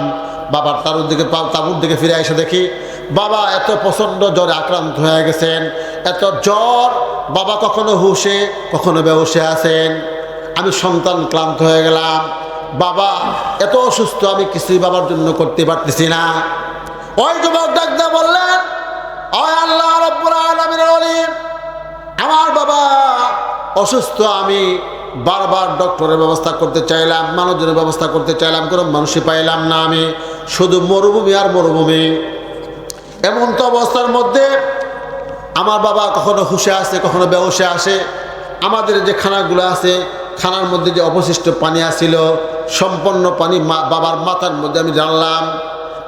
বাবার তাঁবুর দিকে ফিরে এসে দেখি বাবা এত প্রচণ্ড জ্বরে আক্রান্ত হয়ে গেছেন, এত জ্বর, বাবা কখনো হুঁশে কখনো বেহুশে আছেন। আমি সন্তান ক্লান্ত হয়ে গেলাম, বাবা এত অসুস্থ, আমি কিছুই বাবার জন্য করতে পারতেছি না। ওই যুবক ডাকতে বললেন, ওই আল্লাহ রাব্বুল আলামিনের ওলি, আমার বাবা অসুস্থ, আমি বারবার ডক্টরের ব্যবস্থা করতে চাইলাম, মানুষজনের ব্যবস্থা করতে চাইলাম, কোনো মানুষই পাইলাম না। আমি শুধু মরুভূমি আর মরুভূমি। এমন তো অবস্থার মধ্যে আমার বাবা কখনো হুঁশে আসে, কখনো বেহুশে আসে। আমাদের যে খানাগুলো আছে, খানার মধ্যে যে অবশিষ্ট পানি আসছিল, সম্পূর্ণ পানি বাবার মাথার মধ্যে আমি জানলাম।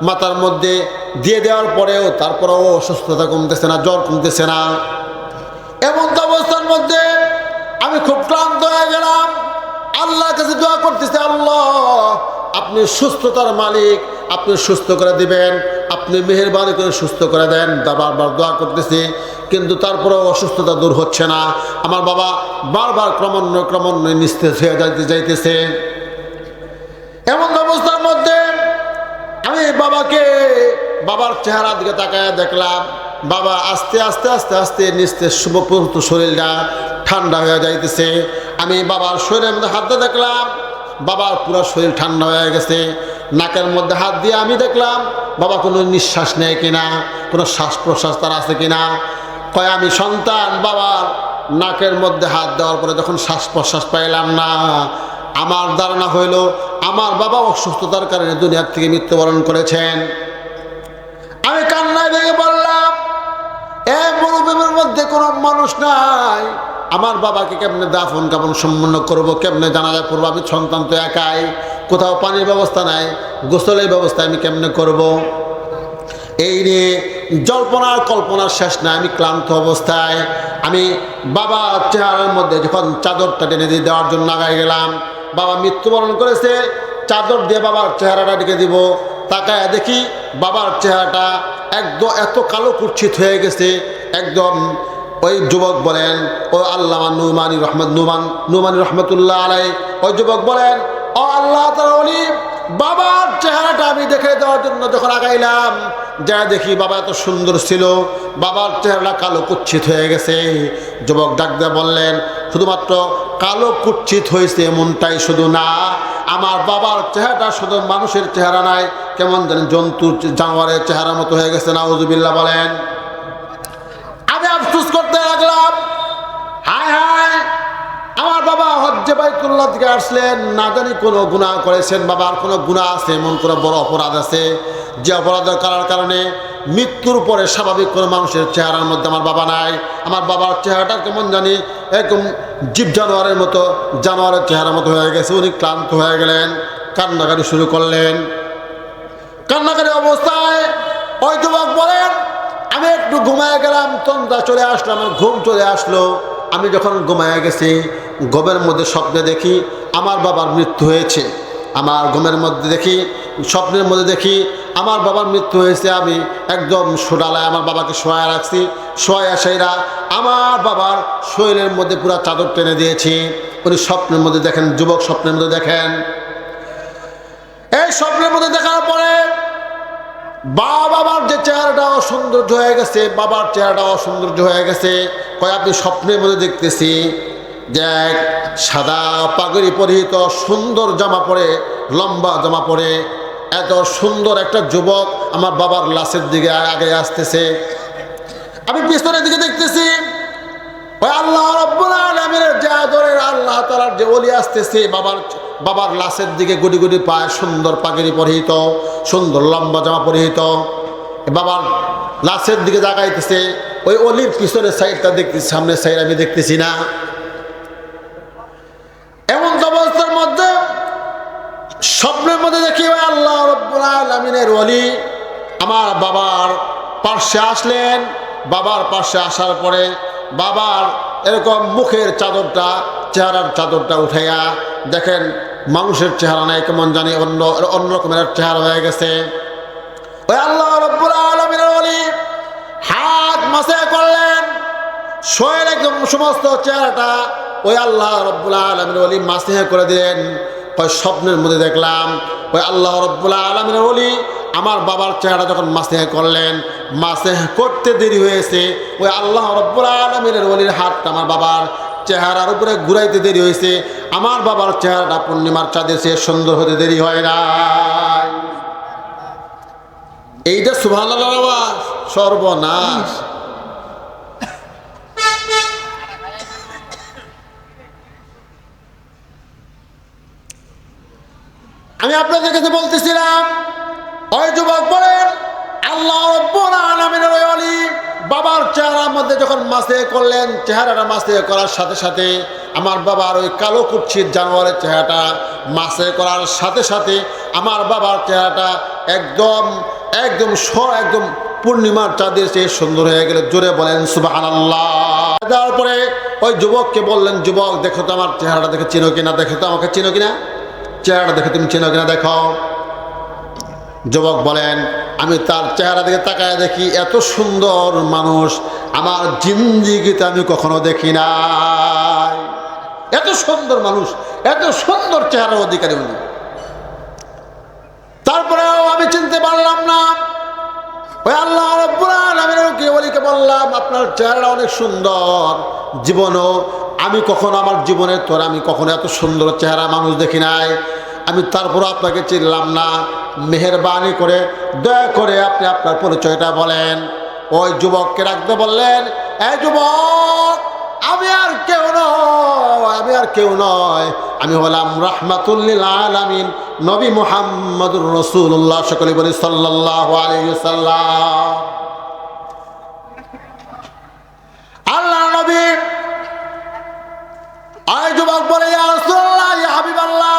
মাথার মধ্যে দিয়ে দেওয়ার পরেও তারপরেও অসুস্থতা কমতেছে না, জ্বর কমতেছে না। এমন তো অবস্থার মধ্যে আমি খুব ক্লান্ত হয়ে গেলাম। আল্লাহর কাছে দোয়া করতেছি, আল্লাহ আপনি সুস্থতার মালিক, আপনি সুস্থ করে দিবেন, আপনি মেহেরবানি করে সুস্থ করে দেন। বারবার দোয়া করতেছি, কিন্তু তারপরেও অসুস্থতা দূর হচ্ছে না। আমার বাবা বারবার ক্রমান্বয়ে নিস্তেজ হয়ে যাইতেছে। এমন অবস্থার মধ্যে আমি বাবার চেহারার দিকে তাকায় দেখলাম, বাবা আস্তে আস্তে আস্তে আস্তে নিস্তেজ শুভপুত শরীরটা ঠান্ডা হয়ে যাইতেছে। আমি বাবার শরীরের মধ্যে হাত দিয়ে দেখলাম, বাবার পুরো শরীর ঠান্ডা হয়ে গেছে। নাকের মধ্যে হাত দিয়ে আমি দেখলাম বাবা কোনো নিঃশ্বাস নেয় কিনা, কোনো শ্বাস প্রশ্বাস তার আছে কিনা। কয় আমি সন্তান, বাবার নাকের মধ্যে হাত দেওয়ার পরে যখন শ্বাস প্রশ্বাস পাইলাম না, আমার ধারণা হইল আমার বাবা অসুস্থতার কারণে দুনিয়ার থেকে মৃত্যুবরণ করেছেন। আমি কান্নায় ভেঙে বললাম, এই মরুভূমির মধ্যে কোনো মানুষ নাই, আমার বাবাকে কেমনে দাফন কাফন সম্পন্ন করবো, কেমনে জানাজা করবো? আমি সন্তান তো একাই, কোথাও পানির ব্যবস্থা নাই, গোসলের ব্যবস্থা আমি কেমনে করব? এই নিয়ে জল্পনার কল্পনার শেষ নাই। আমি ক্লান্ত অবস্থায় আমি বাবার চেহারার মধ্যে যখন চাদরটা টেনে দিয়ে দেওয়ার জন্য আগায় গেলাম, বাবা মৃত্যুবরণ করেছে, চাদর দিয়ে বাবার চেহারাটা ঢেকে দিব। তাকায় দেখি বাবার চেহারাটা একদম এত কালো কুৎসিত হয়ে গেছে একদম। ওই যুবক বলেন, ও আল্লামা নুমানি রহমতুল্লাহ আলাই, ওই যুবক বলেন, ও আল্লাহ তাআলা ওলি, বাবার চেহারাটা আমি দেখে দেওয়ার জন্য যখন আগাইলাম, যা দেখি বাবা এত সুন্দর ছিল, বাবার চেহারাটা কালো কুৎসিত হয়ে গেছে। যুবক ডাক দিয়ে বললেন, শুধুমাত্র কালো কুৎসিত হয়েছে এমনটাই শুধু না, আমার বাবার চেহারাটা শুধু মানুষের চেহারা নাই, কেমন জানেন জন্তুর জানোয়ারের চেহারা মতো হয়ে গেছে। নাউজুবিল্লাহ বলেন। আমি আফসোস করতে লাগলাম, হায় হায়, আমার বাবা হজ্জে বাইতুল্লাহ থেকে আসলেন, না জানি কোনো গুনাহ করেছেন, বাবার কোনো গুনাহ আছে, এমন কোনো বড় অপরাধ আছে যে অপরাধের কারণে মৃত্যুর পরে স্বাভাবিক কোনো মানুষের চেহারার মধ্যে আমার বাবা নাই। আমার বাবার চেহারাটা কেমন জানি একদম জীব জানোয়ারের মতো, জানোয়ারের চেহারার মতো হয়ে গেছে। উনি ক্লান্ত হয়ে গেলেন, কান্নাকাটি শুরু করলেন। কান্নাকাটি অবস্থায় ওই যুবক বলেন, আমি একটু ঘুমায় গেলাম, তন্দ্রা চলে আসলো, আমার ঘুম চলে আসলো। আমি যখন ঘুমায় গেছি, ঘুমের মধ্যে স্বপ্নে দেখি আমার বাবার মৃত্যু হয়েছে। আমার ঘুমের মধ্যে দেখি, স্বপ্নের মধ্যে দেখি আমার বাবার মৃত্যু হয়েছে। আমি একদম সোডালায় আমার বাবাকে শোয়া রাখছি, শোয়া সেইরা আমার বাবার শরীরের মধ্যে পুরো চাদর টেনে দিয়েছি। উনি স্বপ্নের মধ্যে দেখেন, যুবক স্বপ্নের মধ্যে দেখেন। এই স্বপ্নের মধ্যে দেখার পরে বাবার যে চেহারাটা অসৌন্দর্য হয়ে গেছে, বাবার চেহারাটা অসৌন্দর্য হয়ে গেছে। কয় আপনি স্বপ্নের মধ্যে দেখতেছি যে সাদা পাগড়ি পরিহিত, সুন্দর জামা পরে, লম্বা জামা পরে এত সুন্দর একটা যুবক আমার বাবার লাশের দিকে আগে আসতেছে। আমি পিছনের দিকে দেখতেছি, ওই আল্লাহ রাব্বুল আলামিনের যে আদরের আল্লাহ তাআলার যে ওলি আসতেছে, বাবার লাশের দিকে গুটি গুটি পায়, সুন্দর পাগড়ি পরিহিত, সুন্দর লম্বা জামা পরিহিত, বাবার লাশের দিকে তাকাইতেছে। ওই অলির পিছনের সাইডটা দেখতেছি, সামনের সাইড আমি দেখতেছি না। এমন অবস্থার মধ্যে স্বপ্নের মধ্যে দেখি ওই আল্লাহ রাব্বুল আলামিনের ওলি আমার বাবার পাশে আসলেন। বাবার পাশে আসার পরে বাবার এরকম মুখের চাদরটা, চেহারার চাদরটা উঠাইয়া দেখেন মানুষের চেহারা নাই, কেমন জানি অন্য রকমের চেহারা হয়ে গেছে। ওই আল্লাহ রাব্বুল আলামিনের ওলি হাত মাসে করলেন, শরীর একদম সমস্ত চেহারাটা ওই আল্লাহ রাব্বুল আলামিনের ওলি মাসে করে দিলেন। ওই স্বপ্নের মধ্যে দেখলাম ওই আল্লাহ রাব্বুল আলামিনের ওলি আমার বাবার চেহারা যখন মাসে করলেন, মাসে করতে দেরি হয়েছে, ওই আল্লাহ রাব্বুল আলামিনের ওলির হাতটা আমার বাবার চেহারার উপরে ঘুরাইতে দেরি হয়েছে। আমার বাবার চেহারাটা পূর্ণিমার চাঁদের চেয়ে সুন্দর হতে দেরি হয় না। এইটা সুবহানাল্লাহ আওয়াজ, সর্বনাশ। আমি আপনাদের কাছে বলতেছিলাম, ওই যুবক বলেন আল্লাহ রাব্বুল আলামিনের ওই ওলি বাবার চেহারার মধ্যে যখন মাসে করলেন, চেহারাটা মাসে করার সাথে সাথে আমার বাবার ওই কালো কুৎসিত জানোয়ারের চেহারাটা মাসে করার সাথে সাথে আমার বাবার চেহারাটা একদম একদম একদম পূর্ণিমার চাঁদের চেয়ে সুন্দর হয়ে গেল। জোরে বলেন সুবহানাল্লাহ। তারপরে ওই যুবককে বললেন, যুবক দেখো তো আমার চেহারাটা দেখে চিনো কিনা, দেখো তো আমাকে চিনো কিনা, চেহারাটা দেখে তুমি চিনো কিনা দেখো। যুবক বলেন, আমি তার চেহারা দিকে তাকায় দেখি এত সুন্দর মানুষ আমার জিন্দেগিতে আমি কখনো দেখি নাই। এত সুন্দর মানুষ, এত সুন্দর চেহারার অধিকারী উনি। তারপরেও আমি চিনতে পারলাম না। ওই আল্লাহ রাব্বুল আলামিনের ওলিকে বললাম, আপনার চেহারা অনেক সুন্দর, জীবনও আমি কখনো আমার জীবনের তোর আমি কখনো এত সুন্দর চেহারা মানুষ দেখি নাই। আমি তারপর আপনাকে চিনলাম না, মেহেরবানি করে দয়া করে আপনি আপনার পরিচয়টা বলেন। ওই যুবককে রাখতে বললেন, এই যুবক আমি আর কেউ নয়, আমি হলাম রাহমাতুল লিল আলামিন নবী মুহাম্মদুর রাসূলুল্লাহ। সকলে বলি সাল্লাল্লাহু আলাইহি ওয়াসাল্লাম। আল্লাহ নবী ওই যুবক বলে, ইয়া রাসূলুল্লাহ, ইয়া হাবিবাল্লাহ,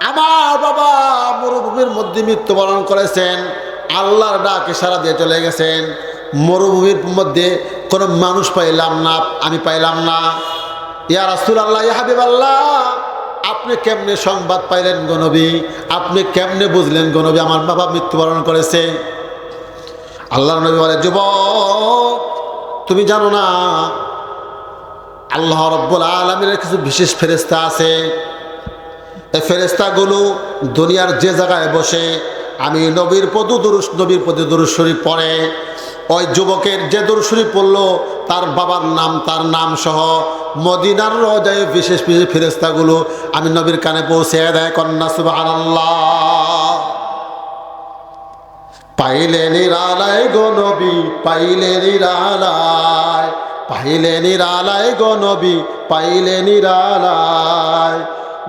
আমার বাবা মরুভূমির মধ্যে মৃত্যুবরণ করেছেন, আল্লাহর ডাকে সাড়া দিয়ে চলে গেছেন। মরুভূমির মধ্যে কোনো মানুষ পাইলাম না, আমি পাইলাম না। ইয়া রাসূলুল্লাহ, ইয়া হাবিবাল্লাহ, আপনি কেমনে সংবাদ পাইলেন গো নবী? আপনি কেমনে বুঝলেন গো নবী আমার বাবা মৃত্যুবরণ করেছে? আল্লাহর নবী বলে, যুবক তুমি জানো না আল্লাহ রাব্বুল আলামিনের কিছু বিশেষ ফেরেশতা আছে। এই ফেরেশতাগুলো দুনিয়ার যে জায়গায় বসে আমি নবীর প্রতি দুরূদ শরীফ পড়ে, ওই যুবকের যে দুরূদ শরীফ পড়লো তার বাবার নাম, তার নাম সহ মদিনার রওজায় বিশেষ বিশেষ ফেরেশতাগুলো আমি নবীর কানে পৌঁছে দেয়। কন্যা সুবহানাল্লাহ। পাইলে নিরালায় গো নবী, পাইলে নিরালায়, পাইলে নিরালায় গো নবী, পাইলে নিরালায়।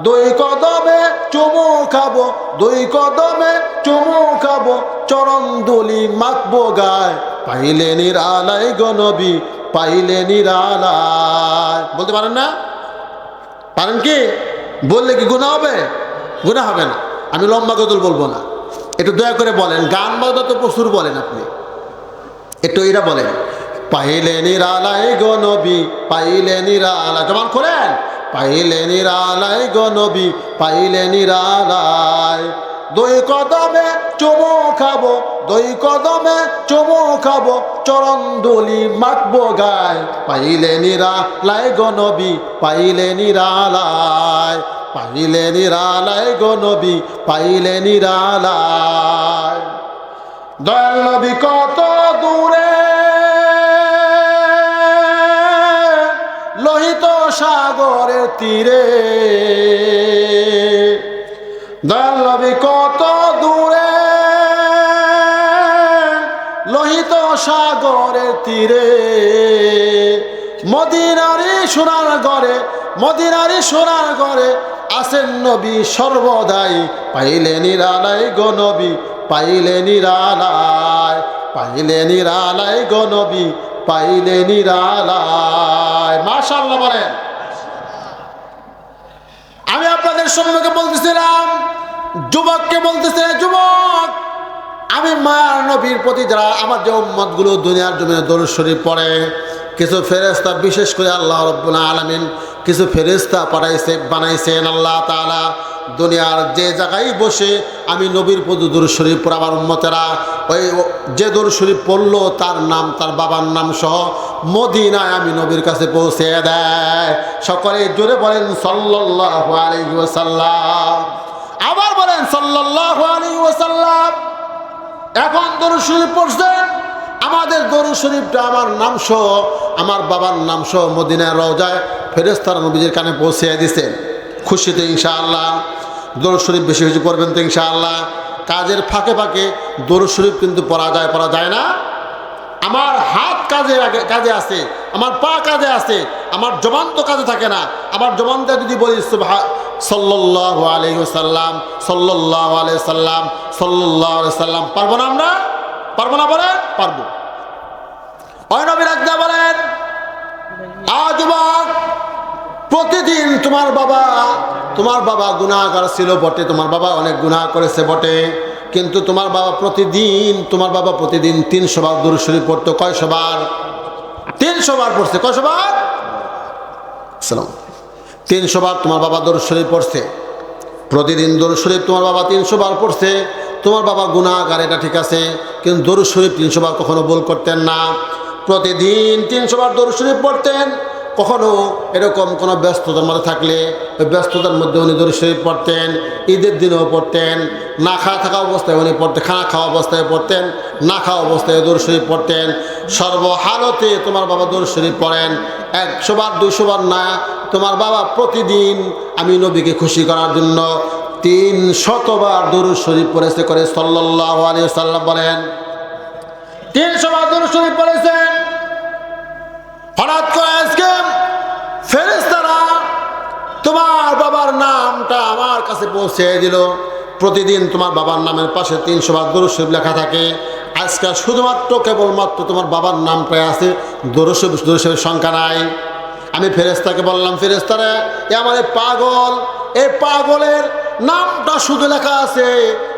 দুই কদমে চুমু খাবো, দুই কদমে চুমু খাবো, চরণ দুলি মাখবো গায়, পাইলে নিরালায় গো নবী, পাইলে নিরালায়। বলতে পারেন না? পারেন কি? বললে কি গুনাহ হবে? গুনাহ হবে না। আমি লম্বা গজল বলবো না, একটু দয়া করে বলেন। গান বাজনা তো প্রচুর বলেন আপনি, একটু এরা বলেন, পাইলে নিরালায় গো নবী, পাইলে নিরালায়। জবান খোলেন, পাইলে নিরালায় গো নবী, পাইলে নিরালায়। দুই কদমে চুমু খাবো, দুই কদমে চুমু খাবো, চরণ দুলি মাখবো গায়, পাইলে নিরালায় গো নবী, পাইলে নিরালায়, পাইলে নিরালায় গো নবী, পাইলে নিরালায়। দয়াল নবী কত দূরে লোহিত সাগরের তীরে, দয়াল নবী কত দূরে লোহিত সাগরের তীরে। মদিনারি সোনার ঘরে, মদিনারি সোনার ঘরে আছেন নবী সর্বদাই, পাইলে নিরালায় গো নবী, পাইলে নিরালায়, পাইলে নিরালায় গো নবী, পাইলে নিরালায়। মাশাআল্লাহ বলেন। আমি আপনাদের সম্মুখে বলতেছিলাম, যুবককে বলতেছিলাম, যুবক আমি মায়ার নবীর প্রতি যারা আমার যে উম্মতগুলো দুনিয়ার জমিনে দরুদ শরীফ পড়ে, কিছু ফেরেশতা, বিশেষ করে আল্লাহ রাব্বুল আলামিন কিছু ফেরেশতা বানাইছেন আল্লাহ তাআলা। দুনিয়ার যে জায়গায় বসে আমি নবীর প্রতি দরুদ শরীফ পড়ে আমার উম্মতেরা ওই যে দরুদ শরীফ পড়লো তার নাম, তার বাবার নাম সহ মদিনায় আমি নবীর কাছে পৌঁছে দেয়। সকলে জোরে বলেন সাল্লাল্লাহু আলাইহি ওয়াসাল্লাম। আবার বলেন সাল্লাল্লাহু আলাইহি ওয়াসাল্লাম। এখন দরুদ শরীফ পড়ছেন, আমাদের দরুদ শরীফটা আমার নাম সহ, আমার বাবার নাম সহ মদিনার রওজায় ফেরেশতারা নবীজির কানে পৌঁছে দিয়েছেন। খুশিতে ইনশাআল্লাহ দরুদ শরীফ বেশি বেশি পড়বেন তো ইনশাআল্লাহ। কাজের ফাঁকে ফাঁকে দরুদ শরীফ কিন্তু পড়া যায় না। আমার হাত কাজে আছে, আমার পা কাজে আছে, আমার জবান তো কাজে থাকে না। আমার জবানটা যদি বলি সাল্লাল্লাহু আলাইহি ওয়াসাল্লাম, সাল্লাল্লাহু আলাইহি ওয়াসাল্লাম, সাল্লাল্লাহু আলাইহি ওয়াসাল্লাম। পারবো না আমরা? পারবো না বলেন? পারবো। ওই নবী রাখতে বলেন, যুবক, প্রতিদিন তোমার বাবা গুনাহগার ছিল বটে, তোমার বাবা অনেক গুনাহ করেছে বটে, কিন্তু তোমার বাবা প্রতিদিন 300 বার দুরূদ শরীফ পড়তো। কয়শো বার? 300 বার পড়ছে। কয়শো বার? সালাম। 300 বার তোমার বাবা দুরূদ শরীফ পড়ছে। প্রতিদিন দুরূদ শরীফ তোমার বাবা 300 বার পড়ছে। তোমার বাবা গুনাহগার, এটা ঠিক আছে, কিন্তু দুরূদ শরীফ 300 বার কখনো ভুল করতেন না। প্রতিদিন 300 বার দুরূদ শরীফ পড়তেন। কখনো এরকম কোনো ব্যস্ততার মধ্যে থাকলে ওই ব্যস্ততার মধ্যে উনি দুরূদ শরীফ পড়তেন। ঈদের দিনেও পড়তেন, না খাওয়া থাকা অবস্থায় উনি পড়তেন, খানা খাওয়া অবস্থায় পড়তেন, না খাওয়া অবস্থায় দুরূদ শরীফ পড়তেন। সর্বহালতে তোমার বাবা দুরূদ শরীফ পড়েন। 100 বার 200 বার না, তোমার বাবা প্রতিদিন আমি নবীকে খুশি করার জন্য 300 বার দুরূদ শরীফ পড়েছে করে সাল্লাল্লাহু আলাইহি ওয়াসাল্লাম বলেন। 300 বার দুরূদ শরীফ পড়েছেন। হঠাৎ করে আজকে ফেরেশতারা তোমার বাবার নামটা আমার কাছে পৌঁছে দিল। প্রতিদিন তোমার বাবার নামের পাশে 300 বার দুরূদ শরীফ লেখা থাকে। আজকাল শুধুমাত্র কেবলমাত্র তোমার বাবার নামটাই আছে, দুরূদ শরীফের সংখ্যা নাই। আমি ফেরেশতাকে বললাম, ফেরেশতারা, আমার এই পাগলের নামটা শুধু লেখা আছে,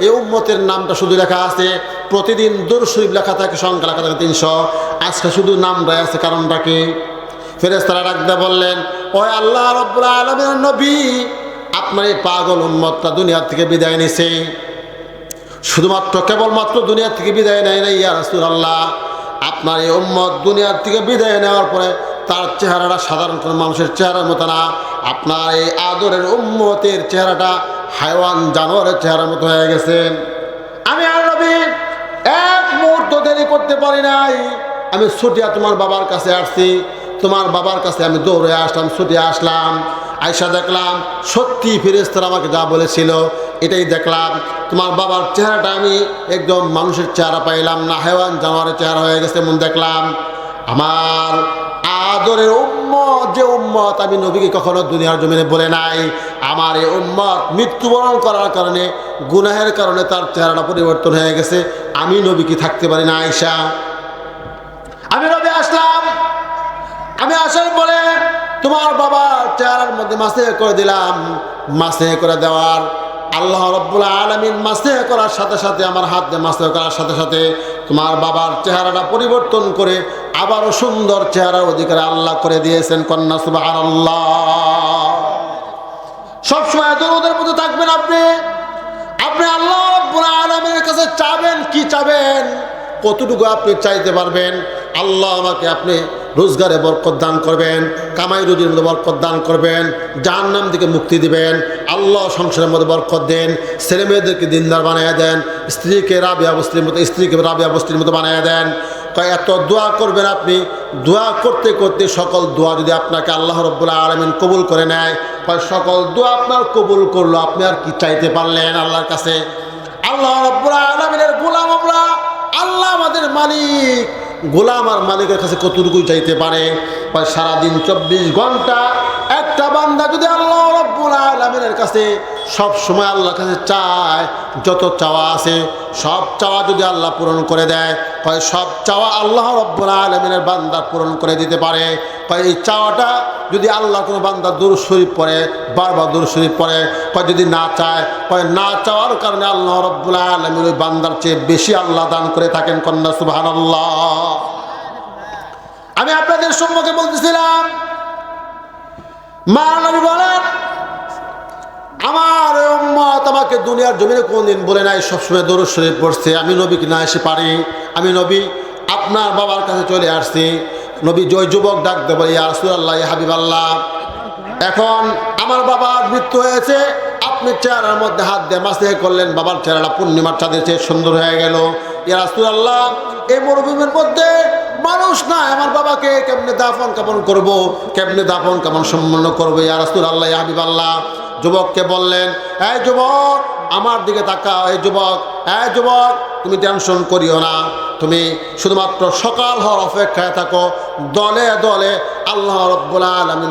এই উম্মতের নামটা শুধু লেখা আছে, প্রতিদিন দুরূদ শরীফ লেখা থাকে, সংখ্যা লেখা থাকে 300, আজকে শুধু নামটাই আছে, কারণটা কি? ফেরেশতারা ডাকতে বললেন, ওই আল্লাহ রাব্বুল আলামিনের নবী, আপনার এই পাগল উম্মতটা দুনিয়া থেকে বিদায় নিছে। শুধুমাত্র কেবলমাত্র দুনিয়া থেকে বিদায় নেয় না, ইয়া রাসূলুল্লাহ, আপনার এই উম্মত দুনিয়ার থেকে বিদায় নেওয়ার পরে তার চেহারাটা সাধারণ কোনো মানুষের চেহারার মতো না, আপনার এই আদরের উম্মতের চেহারাটা হায়ওয়ান জানোয়ারের চেহারার মতো হয়ে গেছে। আমি আর নবী এক মুহূর্ত দেরি করতে পারি নাই। আমি ছুটিয়া তোমার বাবার কাছে আসছি, তোমার বাবার কাছে আমি দৌড়ে আসলাম, ছুটে আসলাম। আয়সা দেখলাম সত্যি ফেরেশতারা আমাকে যা বলেছিল এটাই দেখলাম। তোমার বাবার চেহারাটা আমি একদম মানুষের চেহারা পাইলাম না, হায়ওয়ান জানোয়ারের চেহারা হয়ে গেছে এমন দেখলাম। আমার আদরের উম্মত, যে উম্মত আমি নবীকে কখনো দুনিয়ার জমিনে বলে নাই, আমার এই উম্মত মৃত্যুবরণ করার কারণে, গুনাহের কারণে তার চেহারাটা পরিবর্তন হয়ে গেছে। আমি নবীকে থাকতে পারি না। আয়েশা, আমি নবী আসলাম, আমি আসার পরে তোমার বাবার চেহারার মধ্যে মাসে করে দিলাম। মাসে করে দেওয়ার আল্লাহ রাব্বুল আলামিন মাসে করার সাথে সাথে, আমার হাত দিয়ে মাসে করার সাথে সাথে তোমার বাবার চেহারাটা পরিবর্তন করে আবারও সুন্দর চেহারার অধিকারে আল্লাহ করে দিয়েছেন। কন্যা সুবহানাল্লাহ। সবসময় দরুদের মধ্যে থাকবেন আপনি। আপনি আল্লাহ রাব্বুল আলামিনের কাছে চাবেন, কি চাবেন, কতটুকু আপনি চাইতে পারবেন। আল্লাহ আমাকে আপনি রোজগারে বরকত দান করবেন, কামাই রুজির মধ্যে বরকত দান করবেন, জাহান্নাম থেকে মুক্তি দিবেন। আল্লাহ সংসারের মধ্যে বরকত দেন, ছেলে মেয়েদেরকে দিনদার বানিয়ে দেন, স্ত্রীকে রাবিয়া বস্তির মতো বানিয়ে দেন। এত দোয়া করবেন আপনি। দোয়া করতে করতে সকল দোয়া যদি আপনাকে আল্লাহ রাব্বুল আলামিন কবুল করে নেয়, সকল দোয়া আপনার কবুল করলো, আপনি আর কি চাইতে পারলেন আল্লাহর কাছে? আল্লাহ রাব্বুল আলামিনের গোলাম আমরা, আল্লাহ আমাদের মালিক। গোলাম আর মালিকের কাছে কতটুকু চাইতে পারে? সারাদিন 24 ঘন্টা একটা বান্দা যদি আল্লাহ রাব্বুল আলামিনের কাছে সব সময় আল্লাহর কাছে চায়, যত চাওয়া আছে সব চাওয়া যদি আল্লাহ পূরণ করে দেয়, সব চাওয়া আল্লাহ রাব্বুল আলামিনের বান্দা পূরণ করে দিতে পারে। এই চাওয়াটা যদি আল্লাহ কোনো বান্দা দুরূদ শরীফ পড়ে, বারবার দুরূদ শরীফ পড়ে, যদি না চায়, না চাওয়ার কারণে আল্লাহ রাব্বুল আলামিন ওই বান্দার চেয়ে বেশি আল্লাহ দান করে থাকেন। কন্যা সুবহানাল্লাহ। আমি আপনাদের সম্মুখে বলতেছিলাম, মা নবী বলেন, আমার উম্মত আমাকে দুনিয়ার জমিনে কোনদিন বলে নাই, সবসময় দরুদ শরীফ পড়ছে। আমি নবীকে না এসে পারি, আমি নবী আপনার বাবার কাছে চলে আসছি। নবী জয় যুবক ডাক দেব, ইয়া রাসূলুল্লাহ, ইয়া হাবিবাল্লাহ, এখন আমার বাবার মৃত্যু হয়েছে, আপনি চেহারার মধ্যে হাত দিয়ে মাসে করলেন, বাবার চেহারাটা পূর্ণিমার চাঁদের চেয়ে সুন্দর হয়ে গেল। ইয়া রাসূলুল্লাহ, এই মরুভূমির মধ্যে মানুষ নাই, আমার বাবাকে কেমনে দাফন কাফন করবো, কেমনে দাফন কাফন সম্পন্ন করবো? ইয়া রাসূলুল্লাহ, ইয়া হাবিবাল্লাহ। যুবককে বললেন, এই যুবক আমার দিকে তাকাও, এই যুবক তুমি টেনশন করিও না, তুমি শুধুমাত্র সকাল হওয়ার অপেক্ষায় থাকো। দলে দলে আল্লাহ রাব্বুল আলামিন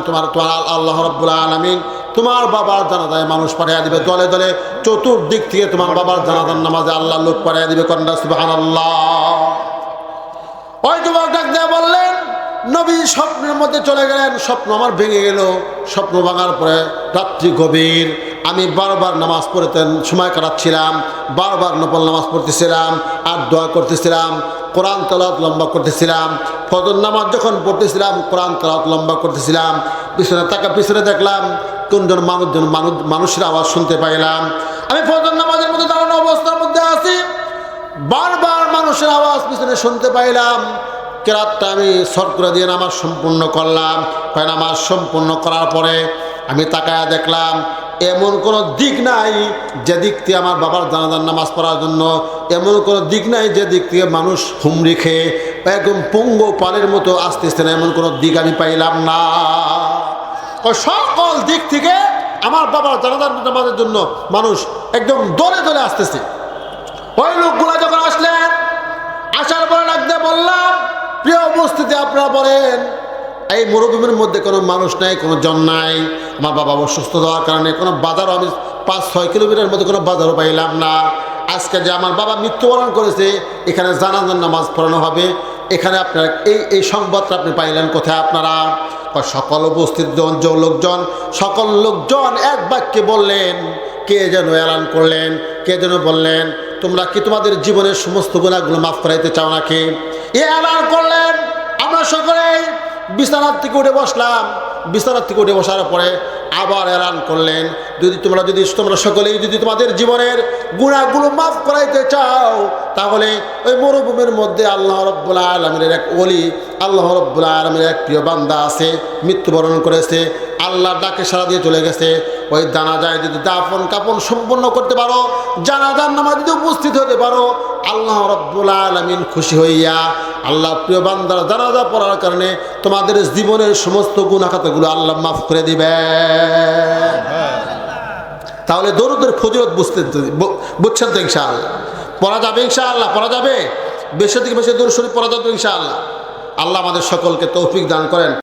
আল্লাহ রাব্বুল আলামিন তোমার বাবার জানাজায় মানুষ পাঠিয়ে দিবে দলে দলে, চতুর্দিক থেকে তোমার বাবার জানাজার নামাজে আল্লাহ লোক পাঠিয়ে দিবে। কন্যা সুবহানাল্লাহ। ওই যুবক ডাক দিয়ে বললেন, নবী স্বপ্নের মধ্যে চলে গেলেন, স্বপ্ন আমার ভেঙে গেল। স্বপ্ন ভাঙার পরে রাত্রি গভীর, আমি বারবার নামাজ পড়তেন, সময় কাটাচ্ছিলাম, বারবার নফল নামাজ পড়তেছিলাম, আর দোয়া করতেছিলাম, কোরআন তেলাওয়াত লম্বা করতেছিলাম। ফজর নামাজ যখন পড়তেছিলাম কোরআন তেলাওয়াত লম্বা করতেছিলাম। পিছনে দেখলাম কোনজন মানুষের আওয়াজ শুনতে পাইলাম। আমি ফজর নামাজের মধ্যে দাঁড়ানো অবস্থার মধ্যে আছি, বারবার মানুষের আওয়াজ পিছনে শুনতে পাইলাম। কেরাতটা আমি সর করে দিয়ে নামাজ সম্পূর্ণ করলাম। নামাজ সম্পূর্ণ করার পরে আমি তাকায়া দেখলাম এমন কোনো দিক নাই যে দিক থেকে আমার বাবার জানাজার নামাজ পড়ার জন্য, এমন কোনো দিক নাই যে দিক থেকে মানুষ হুমড়ি খেয়ে একদম পঙ্গু পালের মতো আসতেছে না, এমন কোনো দিক আমি পাইলাম না। সকল দিক থেকে আমার বাবার জানাজার নামাজের জন্য মানুষ একদম দলে দলে আসতেছে। ওই লোকগুলো যখন আসলেন, আসার পরে ডাকতে বললাম, প্রিয় উপস্থিতি আপনারা বলেন, এই মরুভূমির মধ্যে কোনো মানুষ নাই, কোনো জন নাই। আমার বাবা অসুস্থ হওয়ার কারণে কোনো বাজারও, আমি 5-6 কিলোমিটার মধ্যে কোনো বাজারও পাইলাম না। আজকে যে আমার বাবা মৃত্যুবরণ করেছে, এখানে জানাজার নামাজ পড়ানো হবে, এখানে আপনার এই সংবাদটা আপনি পাইলেন কোথায় আপনারা? সকল উপস্থিত লোকজন, সকল লোকজন এক বাক্যে বললেন, কে যেন এলান করলেন, কে যেন বললেন, তোমরা কি তোমাদের জীবনের সমস্ত গুনাহগুলো মাফ করাইতে চাও নাকি? এ এলান করলেন। আমরা সকলেই বিছানার থেকে উঠে বসলাম। বিছানার থেকে উঠে বসার পরে আবার এলান করলেন, তোমরা সকলেই যদি তোমাদের জীবনের গুনাহগুলো মাফ করাইতে চাও, তাহলে ওই মরুভূমির মধ্যে আল্লাহ রাব্বুল আলামিনের এক ওলি, আল্লাহ রাব্বুল আলামিনের এক প্রিয় বান্দা আছে, মৃত্যুবরণ করেছে, আল্লাহর ডাকে সাড়া দিয়ে চলে গেছে। ওই জানাজায় যদি দাফন কাফন সম্পন্ন করতে পারো, জানাজার নামাজ যদি উপস্থিত হতে পারো, আল্লাহ রাব্বুল আলামিন খুশি হইয়া আল্লাহর প্রিয় বান্দার জানাজা পড়ার কারণে তোমাদের জীবনের সমস্ত গুনাহ খাতাগুলো আল্লাহ মাফ করে দিবে। তাহলে দরুদের ফজিলত বুঝছেন তো? ইনশাআল্লাহ পড়া যাবে, ইনশাআল্লাহ পড়া যাবে, বেশি থেকে বেশি দরুদ শরীফ পড়া যাবে ইনশাআল্লাহ। আল্লাহ আমাদের সকলকে তৌফিক দান করেন।